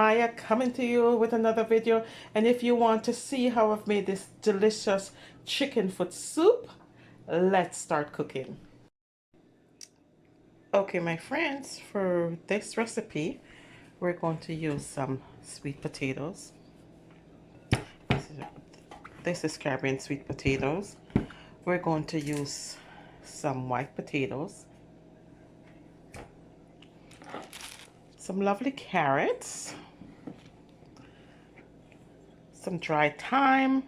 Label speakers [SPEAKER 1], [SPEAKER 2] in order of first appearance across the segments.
[SPEAKER 1] Maya coming to you with another video. And if you want to see how I've made this delicious chicken foot soup, let's start cooking. Okay, my friends, for this recipe, we're going to use some sweet potatoes. This is Caribbean sweet potatoes. We're going to use some white potatoes, some lovely carrots, some dried thyme,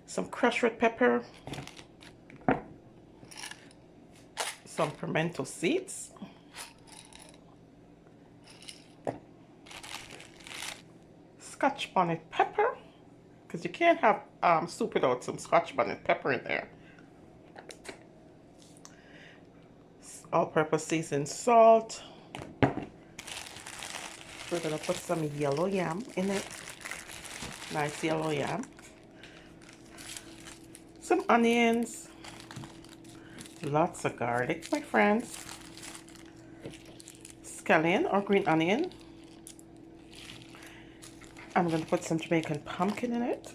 [SPEAKER 1] some crushed red pepper, some pimento seeds, Scotch bonnet pepper, because you can't have soup without some Scotch bonnet pepper in there, all-purpose seasoned salt. We're going to put some yellow yam in it, nice yellow yam, some onions, lots of garlic, my friends, scallion or green onion. I'm going to put some Jamaican pumpkin in it.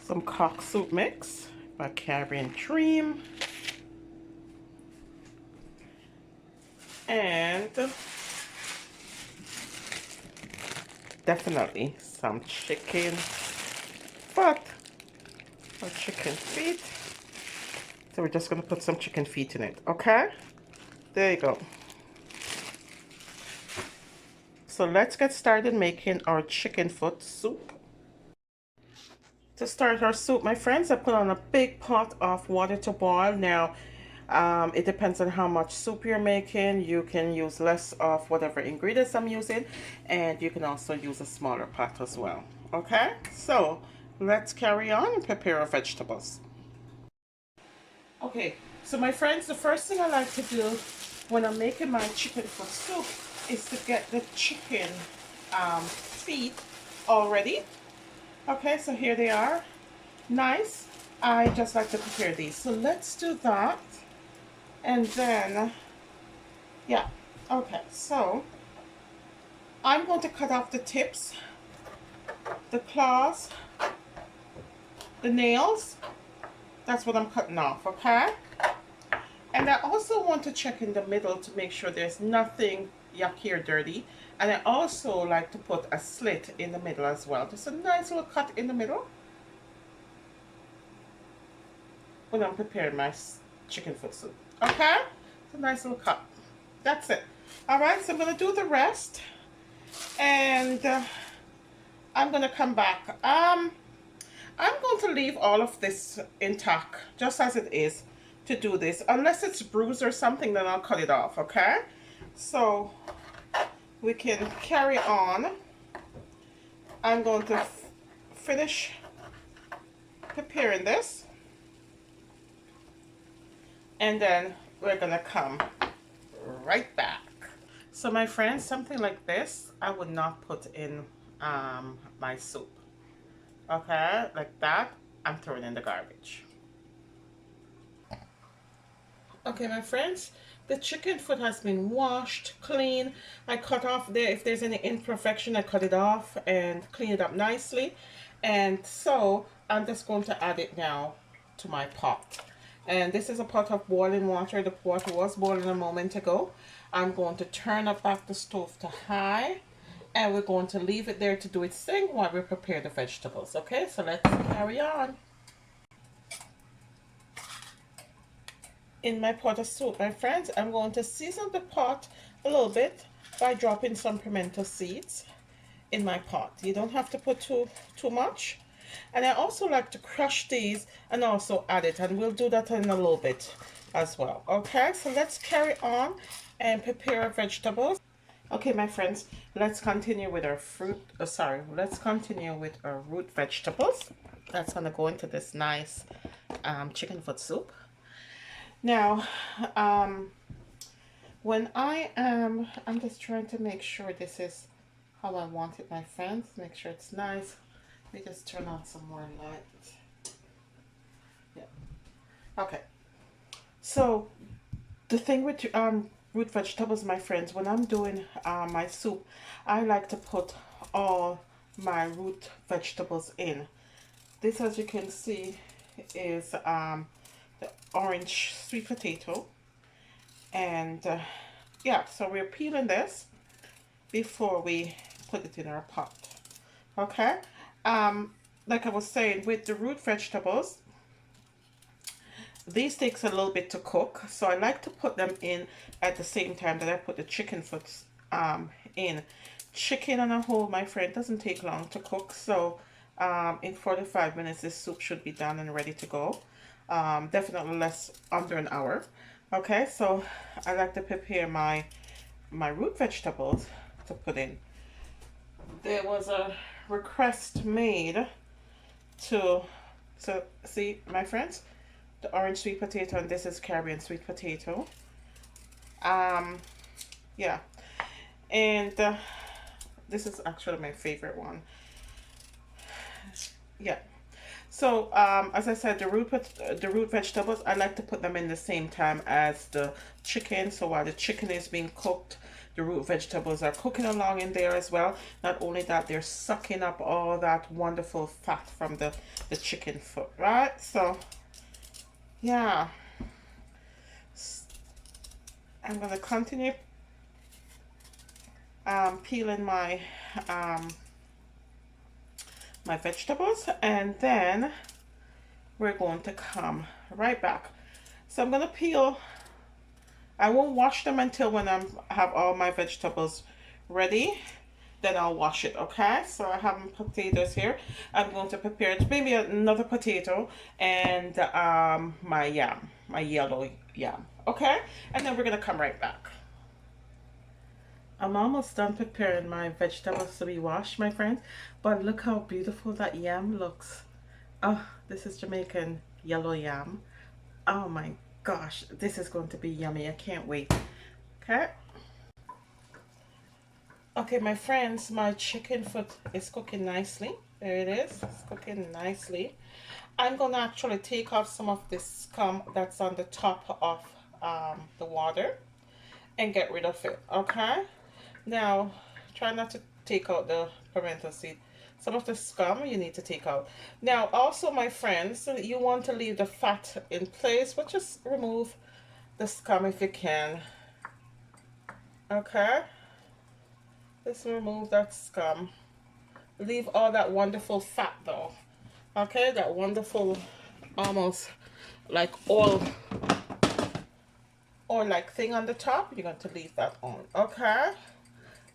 [SPEAKER 1] Some cock soup mix by Caribbean Dream. And definitely some chicken foot or chicken feet. So we're just going to put some chicken feet in it, okay? There you go. So let's get started making our chicken foot soup. To start our soup, my friends, I put on a big pot of water to boil. Now, it depends on how much soup you're making. You can use less of whatever ingredients I'm using, and you can also use a smaller pot as well. Okay, so let's carry on and prepare our vegetables. Okay, so my friends, the first thing I like to do when I'm making my chicken foot soup is to get the chicken feet all ready. Okay, so here they are. Nice. I just like to prepare these. So let's do that. And then, yeah. Okay, so I'm going to cut off the tips, the claws, the nails. That's what I'm cutting off, okay? And I also want to check in the middle to make sure there's nothing yucky or dirty. And I also like to put a slit in the middle as well. Just a nice little cut in the middle when I'm preparing my chicken foot soup. Okay? It's a nice little cut. That's it. Alright, so I'm going to do the rest. And I'm going to come back. I'm going to leave all of this intact, just as it is, to do this. Unless it's bruised or something, then I'll cut it off, okay? So we can carry on. I'm going to finish preparing this. And then we're going to come right back. So my friends, something like this, I would not put in my soup. Okay, like that, I'm throwing in the garbage. Okay, my friends, the chicken foot has been washed, clean. I cut off there, if there's any imperfection, I cut it off and clean it up nicely. And so I'm just going to add it now to my pot. And this is a pot of boiling water. The water was boiling a moment ago. I'm going to turn up back the stove to high. And we're going to leave it there to do its thing while we prepare the vegetables. Okay, so let's carry on. In my pot of soup, my friends, I'm going to season the pot a little bit by dropping some pimento seeds in my pot. You don't have to put too much. And I also like to crush these and also add it, and we'll do that in a little bit as well. Okay, so let's carry on and prepare our vegetables. Okay, my friends, let's continue with our let's continue with our root vegetables. That's gonna go into this nice chicken foot soup. Now, when I'm just trying to make sure this is how I want it, my friends. Make sure it's nice Let me just turn on some more light. Yeah. Okay. So the thing with root vegetables, my friends, when I'm doing my soup, I like to put all my root vegetables in. This, as you can see, is the orange sweet potato, and yeah, so we're peeling this before we put it in our pot. Okay. um like I was saying, with the root vegetables, these takes a little bit to cook, so I like to put them in at the same time that I put the chicken foot in. Chicken on a whole, my friend, doesn't take long to cook, so in 45 minutes this soup should be done and ready to go. Definitely less, under an hour. Okay, so I like to prepare my root vegetables to put in. There was a request made to, so see, my friends, the orange sweet potato, and this is Caribbean sweet potato. Um, yeah, and this is actually my favorite one. Yeah. So as I said, the root vegetables, I like to put them in the same time as the chicken. So while the chicken is being cooked, the root vegetables are cooking along in there as well. Not only that, they're sucking up all that wonderful fat from the chicken foot, right? So yeah, I'm gonna continue peeling um, my vegetables, and then we're going to come right back. So I'm gonna peel. I won't wash them until when I have all my vegetables ready. Then I'll wash it. Okay. So I have my potatoes here. I'm going to prepare maybe another potato and my yam, my yellow yam. Okay. And then we're gonna come right back. I'm almost done preparing my vegetables to be washed, my friends. But look how beautiful that yam looks. Oh, this is Jamaican yellow yam. Oh my gosh, this is going to be yummy. I can't wait. Okay. Okay, my friends, my chicken foot is cooking nicely. There it is. It's cooking nicely. I'm going to actually take off some of this scum that's on the top of the water and get rid of it. Okay. Now, try not to take out the pimento seed. Some of the scum you need to take out. Now, also, my friends, you want to leave the fat in place, but just remove the scum if you can. Okay? Just remove that scum. Leave all that wonderful fat, though. Okay? That wonderful, almost like oil like thing on the top. You're going to leave that on. Okay?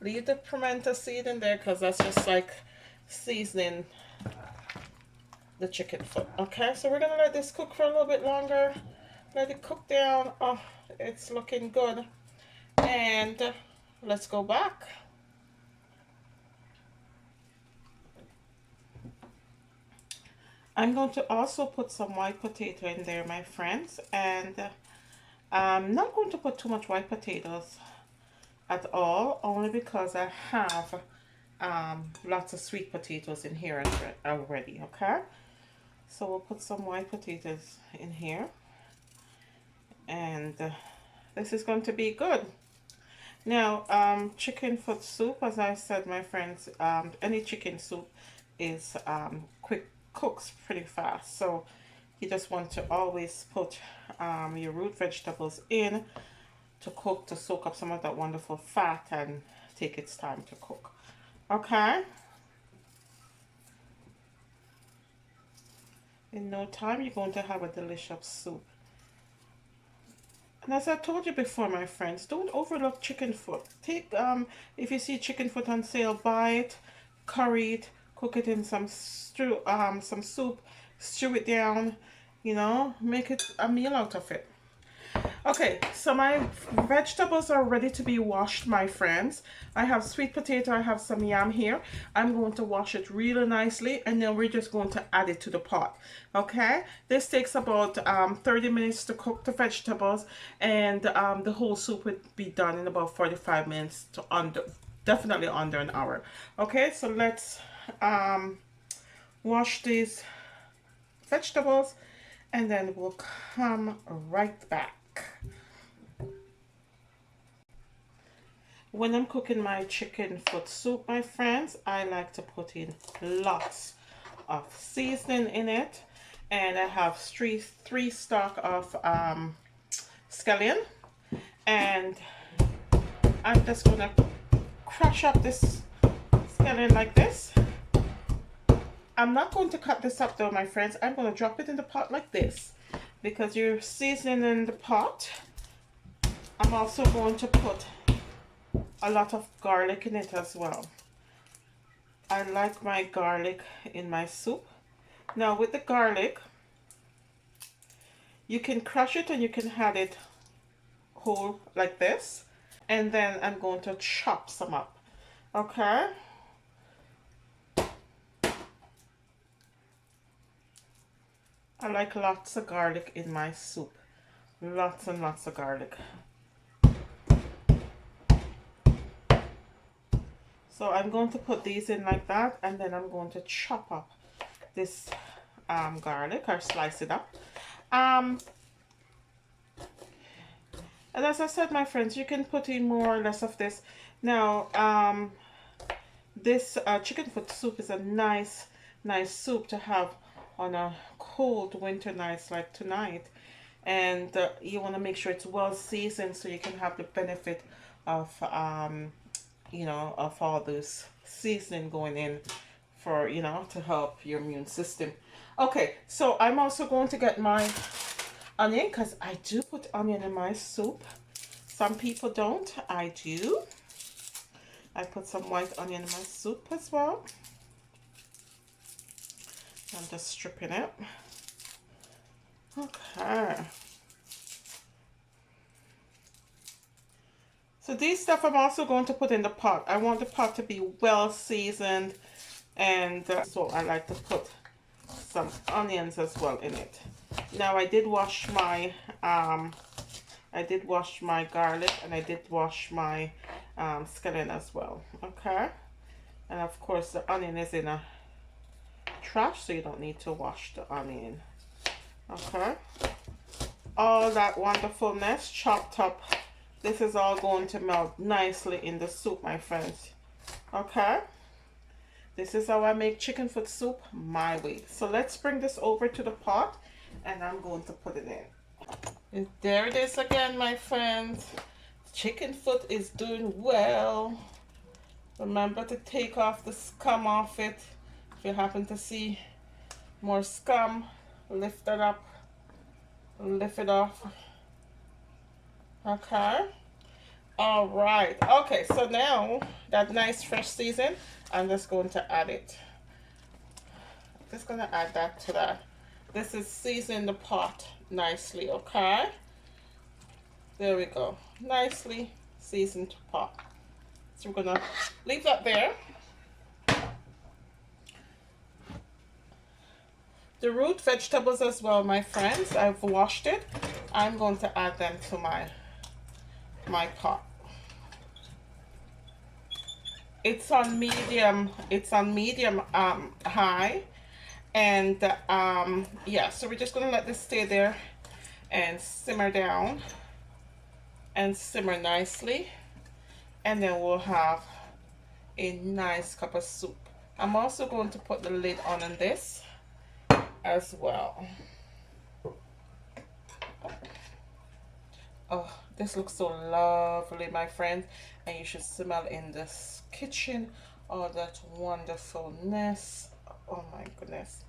[SPEAKER 1] Leave the pimento seed in there because that's just like seasoning the chicken foot. Okay, so we're gonna let this cook for a little bit longer. Let it cook down. Oh, it's looking good. And let's go back. I'm going to also put some white potato in there, my friends, and I'm not going to put too much white potatoes at all, only because I have lots of sweet potatoes in here already. Okay, so we'll put some white potatoes in here, and this is going to be good. Now, chicken foot soup, as I said, my friends, any chicken soup is quick, cooks pretty fast. So you just want to always put your root vegetables in to cook, to soak up some of that wonderful fat and take its time to cook. Okay? In no time, you're going to have a delicious soup. And as I told you before, my friends, don't overlook chicken foot. Take if you see chicken foot on sale, buy it, curry it, cook it in some stew, some soup, stew it down, you know, make it a meal out of it. Okay, so my vegetables are ready to be washed, my friends. I have sweet potato, I have some yam here. I'm going to wash it really nicely, and then we're just going to add it to the pot. Okay, this takes about 30 minutes to cook the vegetables, and the whole soup would be done in about 45 minutes to definitely under an hour. Okay, so let's wash these vegetables, and then we'll come right back. When I'm cooking my chicken foot soup, my friends, I like to put in lots of seasoning in it. And I have three stalk of scallion. And I'm just gonna crush up this scallion like this. I'm not going to cut this up though, my friends. I'm going to drop it in the pot like this because you're seasoning in the pot. I'm also going to put a lot of garlic in it as well. I like my garlic in my soup. Now with the garlic, you can crush it and you can have it whole like this. And then I'm going to chop some up. Okay? I like lots of garlic in my soup. Lots and lots of garlic. So I'm going to put these in like that, and then I'm going to chop up this garlic or slice it up. And as I said, my friends, you can put in more or less of this. Now, this chicken foot soup is a nice soup to have on a cold winter night like tonight. And you want to make sure it's well seasoned so you can have the benefit of you know, of all this seasoning going in for, you know, to help your immune system. Okay, so I'm also going to get my onion because I do put onion in my soup. Some people don't. I do. I put some white onion in my soup as well. I'm just stripping it. Okay. So these stuff I'm also going to put in the pot. I want the pot to be well seasoned, and so I like to put some onions as well in it. Now I did wash my garlic, and I did wash my scallion as well. Okay, and of course the onion is in a trash, so you don't need to wash the onion. Okay, all that wonderfulness chopped up. This is all going to melt nicely in the soup, my friends. Okay, this is how I make chicken foot soup my way. So let's bring this over to the pot, and I'm going to put it in. And there it is again, my friends. Chicken foot is doing well. Remember to take off the scum off it. If you happen to see more scum, lift it up, lift it off. Okay, all right. Okay, so now that nice fresh season, I'm just going to add it. Just gonna add that to that. This is seasoning the pot nicely. Okay, there we go, nicely seasoned pot. So we're gonna leave that there. The root vegetables as well, my friends, I've washed it. I'm going to add them to my pot. It's on medium high, and yeah, so we're just gonna let this stay there and simmer down and simmer nicely, and then we'll have a nice cup of soup. I'm also going to put the lid on this as well. Oh, this looks so lovely, my friends, and you should smell in this kitchen all that wonderfulness. Oh my goodness.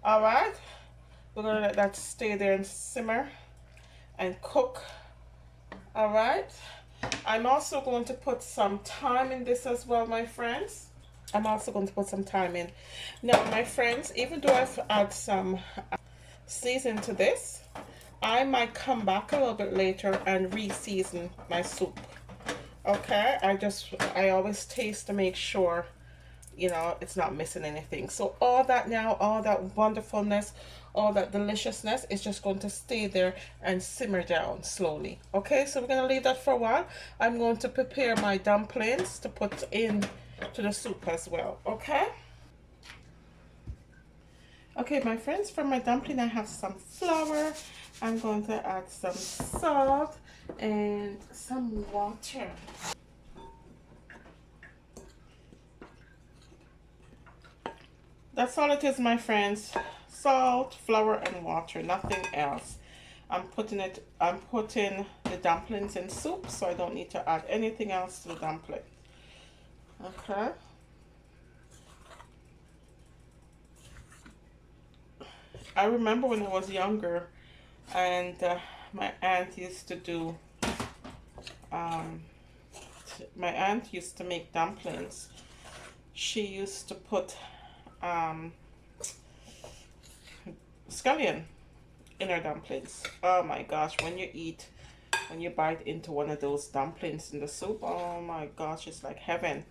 [SPEAKER 1] All right, we're gonna let that stay there and simmer and cook. All right, I'm also going to put some thyme in this as well, my friends. I'm also going to put some thyme in. Now, my friends, even though I've added some season to this, I might come back a little bit later and re-season my soup. Okay, I always taste to make sure, you know, it's not missing anything. So all that now, all that wonderfulness, all that deliciousness is just going to stay there and simmer down slowly. Okay, so we're going to leave that for a while. I'm going to prepare my dumplings to put in to the soup as well. Okay, Okay, my friends, for my dumpling, I have some flour. I'm going to add some salt and some water. That's all it is, my friends. Salt, flour, and water, nothing else. I'm putting the dumplings in soup, so I don't need to add anything else to the dumpling. Okay. I remember when I was younger, and my aunt used to do, um, my aunt used to make dumplings. She used to put um, scallion in her dumplings. Oh my gosh, when you bite into one of those dumplings in the soup, oh my gosh, it's like heaven.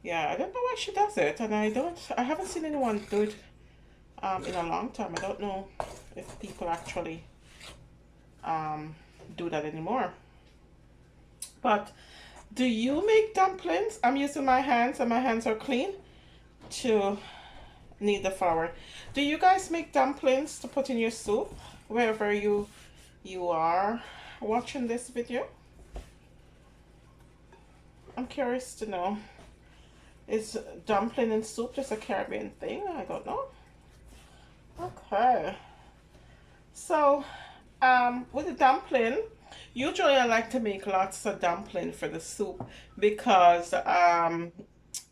[SPEAKER 1] Yeah, I don't know why she does it, and I haven't seen anyone do it in a long time. I don't know if people actually um, do that anymore. But do you make dumplings? I'm using my hands, and my hands are clean to knead the flour. Do you guys make dumplings to put in your soup wherever you are watching this video? I'm curious to know. Is dumpling and soup just a Caribbean thing? I don't know. Okay. So, with the dumpling, usually I like to make lots of dumpling for the soup because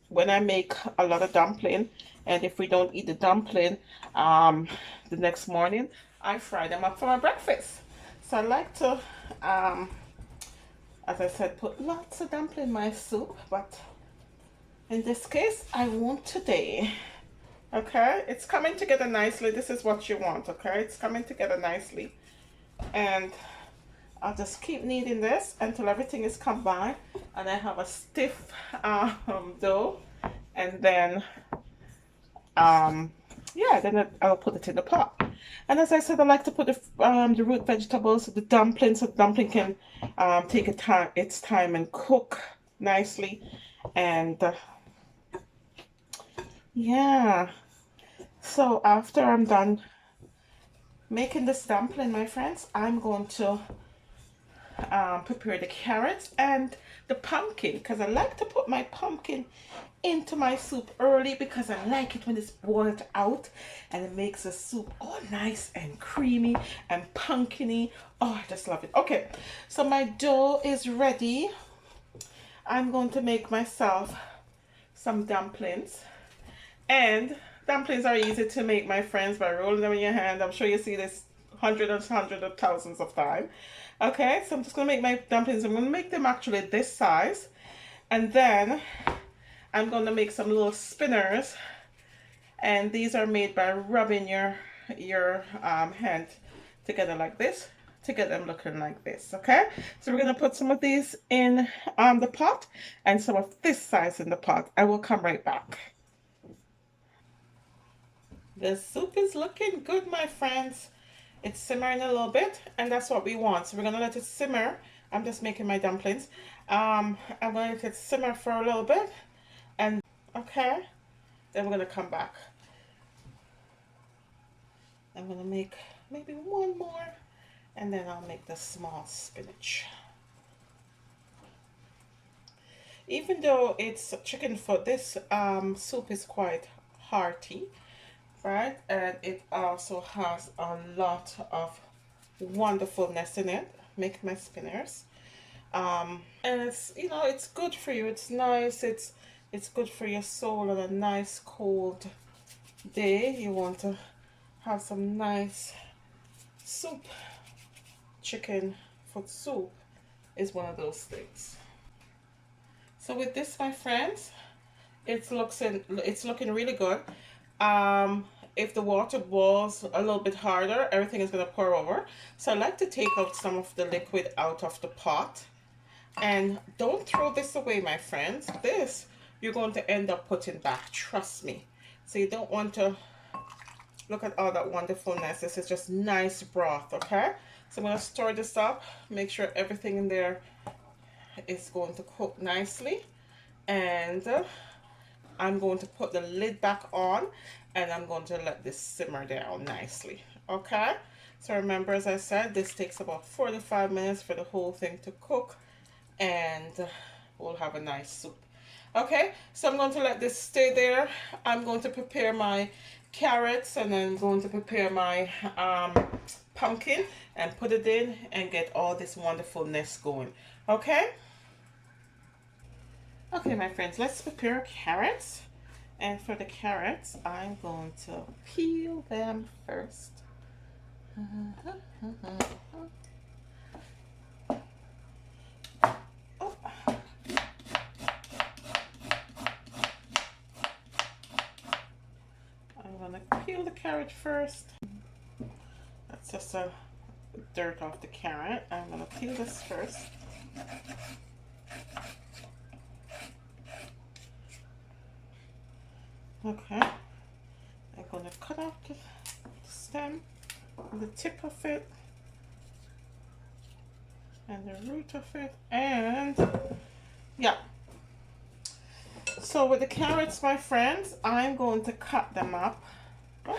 [SPEAKER 1] when I make a lot of dumpling, and if we don't eat the dumpling the next morning, I fry them up for my breakfast. So I like to, as I said, put lots of dumpling in my soup, but in this case, I won't today. Okay, it's coming together nicely. This is what you want, okay? It's coming together nicely. And I'll just keep kneading this until everything is combined and I have a stiff dough. And then, yeah, then I'll put it in the pot. And as I said, I like to put the root vegetables, the dumplings, so the dumpling can take its time and cook nicely. And yeah, so after I'm done making this dumpling, my friends, I'm going to prepare the carrots and the pumpkin, because I like to put my pumpkin into my soup early because I like it when it's boiled out and it makes the soup all nice and creamy and pumpkiny. Oh, I just love it. Okay, so my dough is ready. I'm going to make myself some dumplings. And dumplings are easy to make, my friends, by rolling them in your hand. I'm sure you see this hundreds of thousands of times. Okay, so I'm just going to make my dumplings. I'm going to make them actually this size. And then I'm going to make some little spinners. And these are made by rubbing your hand together like this to get them looking like this. Okay, so we're going to put some of these in the pot and some of this size in the pot. I will come right back. The soup is looking good, my friends. It's simmering a little bit, and that's what we want. So we're gonna let it simmer. I'm just making my dumplings. I'm gonna let it simmer for a little bit, and okay, then we're gonna come back. I'm gonna make maybe one more, and then I'll make the small spinach. Even though it's chicken foot, this soup is quite hearty, right? And it also has a lot of wonderfulness in it. Make my spinners. And it's, you know, it's good for you. It's nice. It's good for your soul on a nice cold day. You want to have some nice soup. Chicken foot soup is one of those things. So with this, my friends, it's looking really good. If the water boils a little bit harder, everything is going to pour over. So I like to take out some of the liquid out of the pot. And don't throw this away, my friends. This you're going to end up putting back, trust me. So you don't want to look at all that wonderfulness. This is just nice broth, okay? So I'm going to stir this up, make sure everything in there is going to cook nicely. And I'm going to put the lid back on, and I'm going to let this simmer down nicely. Okay, so remember, as I said, this takes about 45 minutes for the whole thing to cook, and we'll have a nice soup. Okay, so I'm going to let this stay there. I'm going to prepare my carrots, and then I'm going to prepare my pumpkin and put it in and get all this wonderfulness going. Okay. Okay, my friends, let's prepare carrots. And for the carrots, I'm going to peel them first. Oh. I'm going to peel the carrot first. That's just a dirt off the carrot. I'm going to peel this first. Okay, I'm going to cut off the stem, the tip of it, and the root of it, and yeah. So with the carrots, my friends, I'm going to cut them up. Oh,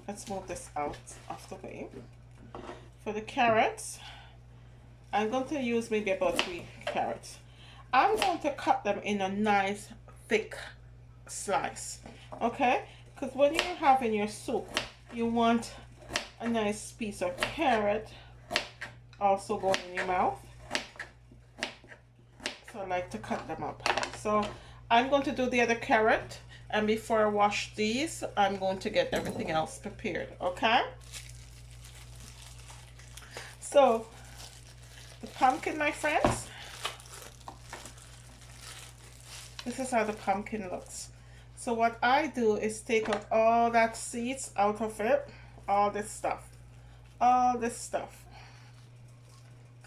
[SPEAKER 1] let's move this out of the way. For the carrots, I'm going to use maybe about 3 carrots. I'm going to cut them in a nice thick slice, okay? Because when you're having your soup, you want a nice piece of carrot also going in your mouth. So I like to cut them up. So I'm going to do the other carrot, and before I wash these, I'm going to get everything else prepared, okay? So the pumpkin, my friends, this is how the pumpkin looks. So what I do is take out all that seeds out of it, all this stuff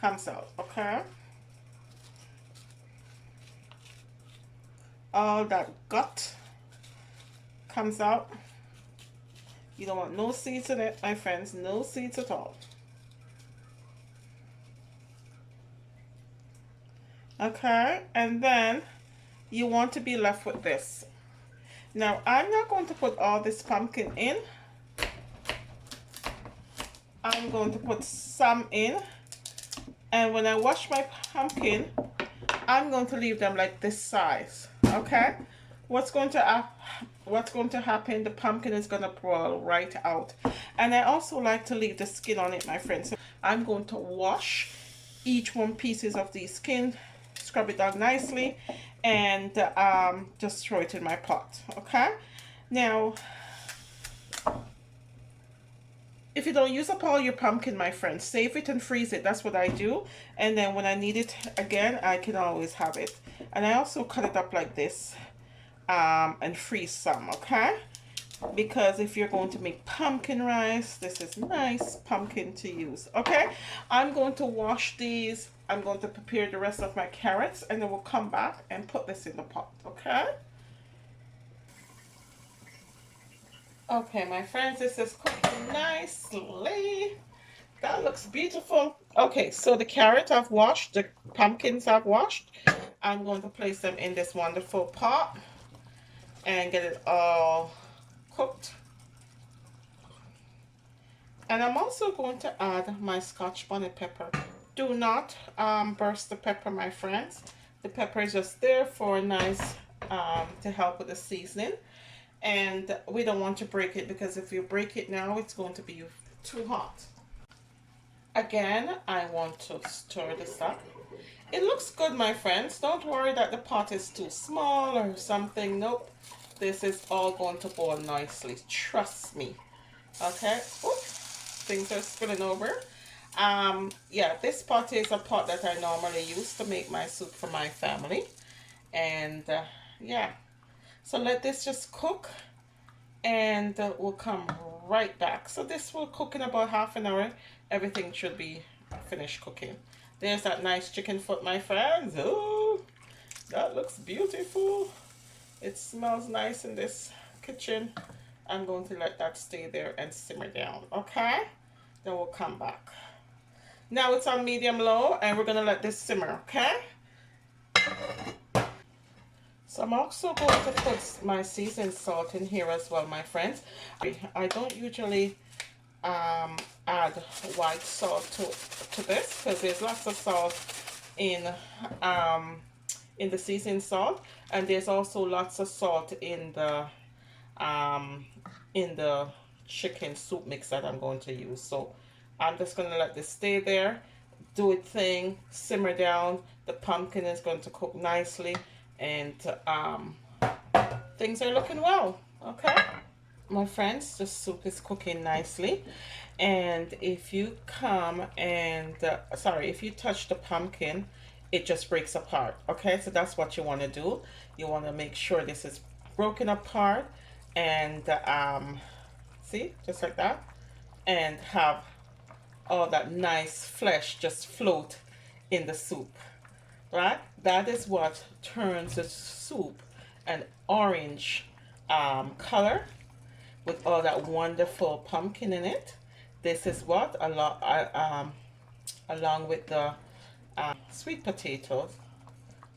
[SPEAKER 1] comes out, okay? All that gut comes out. You don't want no seeds in it, my friends, no seeds at all. Okay, and then you want to be left with this. Now, I'm not going to put all this pumpkin in. I'm going to put some in. And when I wash my pumpkin, I'm going to leave them like this size. Okay? What's going to happen, the pumpkin is going to boil right out. And I also like to leave the skin on it, my friends. So I'm going to wash each one pieces of the skin, scrub it out nicely, and just throw it in my pot. Okay, now if you don't use up all your pumpkin, my friends, save it and freeze it. That's what I do, and then when I need it again, I can always have it. And I also cut it up like this and freeze some, okay? Because if you're going to make pumpkin rice, this is nice pumpkin to use. Okay, I'm going to wash these. I'm going to prepare the rest of my carrots, and then we'll come back and put this in the pot. Okay. Okay, my friends, this is cooking nicely. That looks beautiful. Okay, so the carrot I've washed, the pumpkins I've washed. I'm going to place them in this wonderful pot and get it all cooked. And I'm also going to add my Scotch bonnet pepper. Do not burst the pepper, my friends. The pepper is just there for a nice to help with the seasoning, and we don't want to break it, because if you break it now, it's going to be too hot. Again, I want to stir this up. It looks good, my friends. Don't worry that the pot is too small or something. Nope. This is all going to boil nicely. Trust me. Okay. Oops. Things are spilling over. Yeah, this pot is a pot that I normally use to make my soup for my family. And yeah. So let this just cook, and we'll come right back. So this will cook in about half an hour. Everything should be finished cooking. There's that nice chicken foot, my friends. Oh, that looks beautiful. It smells nice in this kitchen. I'm going to let that stay there and simmer down, okay? Then we'll come back. Now it's on medium low, and we're gonna let this simmer, okay? So I'm also going to put my seasoned salt in here as well, my friends. I don't usually add white salt to this because there's lots of salt um, in the seasoned salt, and there's also lots of salt um, in the chicken soup mix that I'm going to use. So I'm just going to let this stay there, do its thing, simmer down. The pumpkin is going to cook nicely, and things are looking well. Okay, my friends, the soup is cooking nicely. And if you come and sorry, if you touch the pumpkin, it just breaks apart. Okay, so that's what you want to do. You want to make sure this is broken apart, and see, just like that, and have all that nice flesh just float in the soup, right? That is what turns the soup an orange color with all that wonderful pumpkin in it. This is what, along with the sweet potatoes,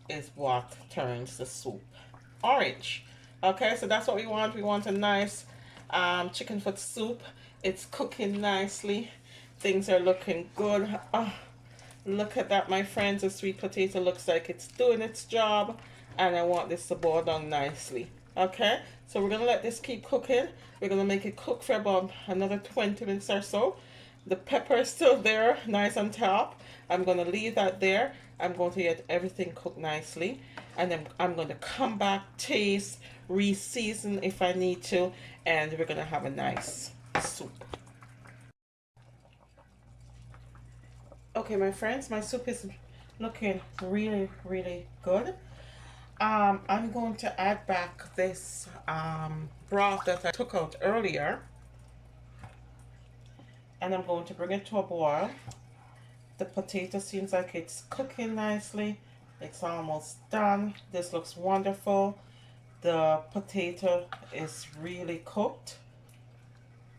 [SPEAKER 1] is what turns the soup orange. Okay, so that's what we want. We want a nice chicken foot soup. It's cooking nicely. Things are looking good. Oh, look at that, my friends. The sweet potato looks like it's doing its job, and I want this to boil down nicely. Okay, so we're gonna let this keep cooking. We're gonna make it cook for about another 20 minutes or so. The pepper is still there, nice on top. I'm gonna leave that there. I'm going to get everything cooked nicely, and then I'm going to come back, taste, re-season if I need to, and we're gonna have a nice soup. Okay, my friends, my soup is looking really, really good. I'm going to add back this broth that I took out earlier, and I'm going to bring it to a boil. The potato seems like it's cooking nicely. It's almost done. This looks wonderful. The potato is really cooked,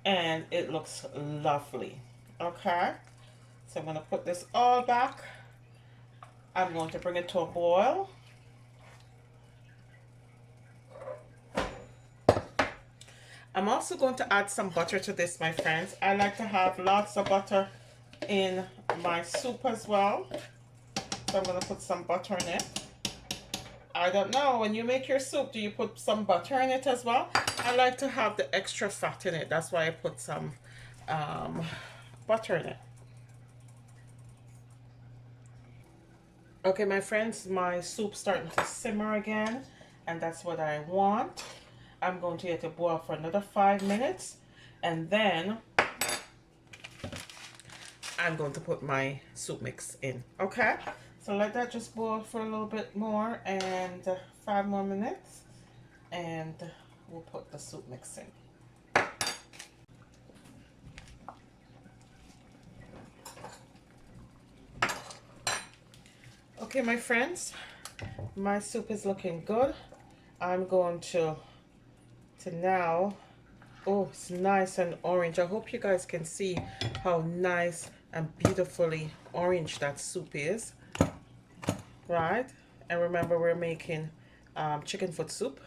[SPEAKER 1] and it looks lovely. Okay, so I'm going to put this all back. I'm going to bring it to a boil. I'm also going to add some butter to this, my friends. I like to have lots of butter in my soup as well. So I'm going to put some butter in it. I don't know, when you make your soup, do you put some butter in it as well? I like to have the extra fat in it. That's why I put some butter in it. Okay, my friends, my soup's starting to simmer again, and that's what I want. I'm going to let it boil for another 5 minutes, and then I'm going to put my soup mix in. Okay, so let that just boil for a little bit more, and 5 more minutes, and we'll put the soup mix in. Okay, my friends, my soup is looking good. I'm going to now, oh, it's nice and orange. I hope you guys can see how nice and beautifully orange that soup is, right? And remember, we're making chicken foot soup,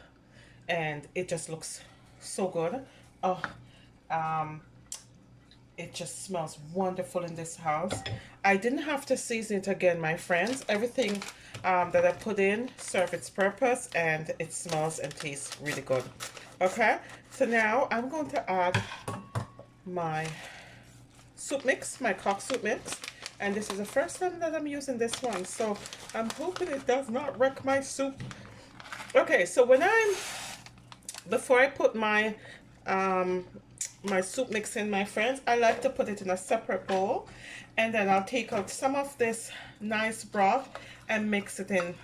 [SPEAKER 1] and it just looks so good. Oh, it just smells wonderful in this house. I didn't have to season it again, my friends. Everything that I put in served its purpose, and it smells and tastes really good. Okay, so now I'm going to add my soup mix, my cock soup mix, and this is the first time that I'm using this one, so I'm hoping it does not wreck my soup. Okay, so before I put my my soup mix in, my friends, I like to put it in a separate bowl, and then I'll take out some of this nice broth and mix it in.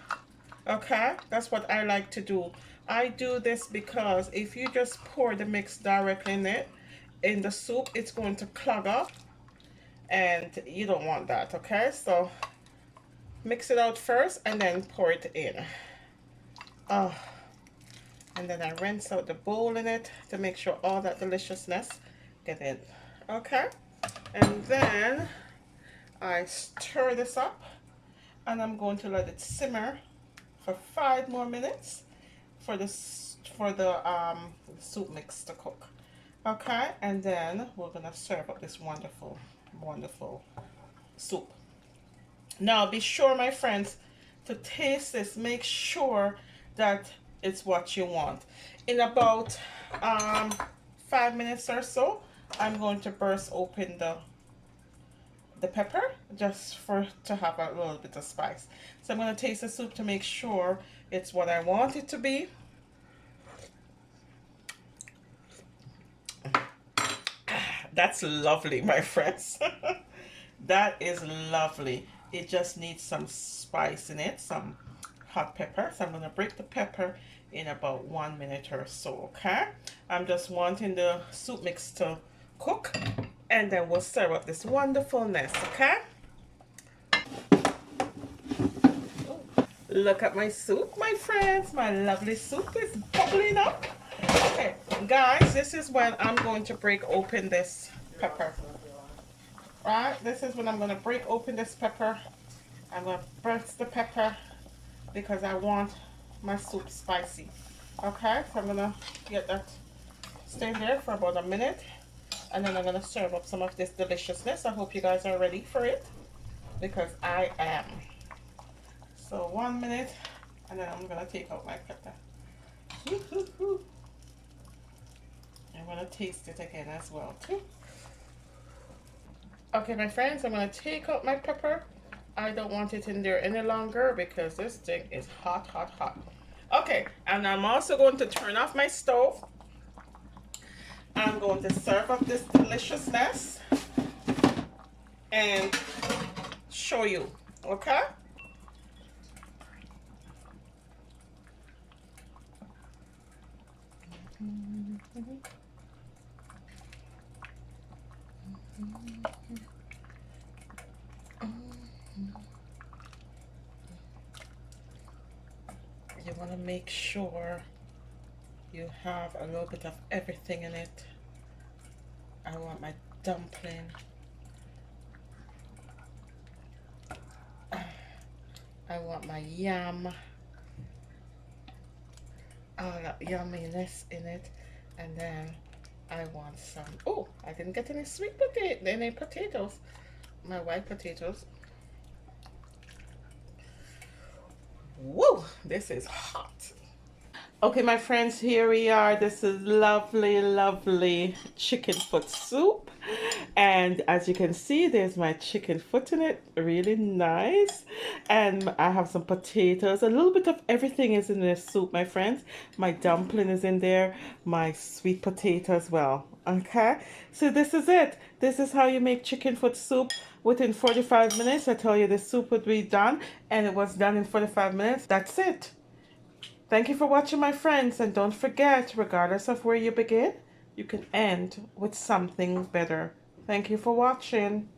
[SPEAKER 1] Okay, that's what I like to do. I do this because if you just pour the mix directly in the soup, it's going to clog up, and you don't want that. Okay, so mix it out first and then pour it in. Oh, and then I rinse out the bowl in it to make sure all that deliciousness get in. Okay, and then I stir this up, and I'm going to let it simmer for 5 more minutes, for this for the soup mix to cook. Okay, and then we're gonna serve up this wonderful, wonderful soup. Now be sure, my friends, to taste this. Make sure that it's what you want. In about 5 minutes or so, I'm going to burst open the pepper just for to have a little bit of spice. So I'm going to taste the soup to make sure it's what I want it to be. That's lovely, my friends. That is lovely. It just needs some spice in it, some hot pepper. So I'm going to break the pepper in about 1 minute or so, okay? I'm just wanting the soup mix to cook, and then we'll serve up this wonderfulness, okay? Look at my soup, my friends. My lovely soup is bubbling up. Okay, guys, this is when I'm going to break open this pepper. Right, this is when I'm going to break open this pepper. I'm going to burst the pepper because I want my soup spicy. Okay, so I'm going to get that stay there for about a minute, and then I'm going to serve up some of this deliciousness. I hope you guys are ready for it, because I am. So 1 minute, and then I'm going to take out my pepper. I'm going to taste it again as well too. Okay, my friends, I'm going to take out my pepper. I don't want it in there any longer because this thing is hot, hot, hot. Okay, and I'm also going to turn off my stove. I'm going to serve up this deliciousness and show you, okay? You want to make sure you have a little bit of everything in it. I want my dumpling. I want my yam. All that yumminess in it. And then I want some, oh, I didn't get any sweet potato, any potatoes. My white potatoes. Whoa, this is hot. Okay, my friends, here we are. This is lovely, lovely chicken foot soup. And as you can see, there's my chicken foot in it. Really nice. And I have some potatoes. A little bit of everything is in this soup, my friends. My dumpling is in there. My sweet potato as well. Okay, so this is it. This is how you make chicken foot soup. Within 45 minutes, I tell you the soup would be done. And it was done in 45 minutes. That's it. Thank you for watching, my friends, and don't forget, regardless of where you begin, you can end with something better. Thank you for watching.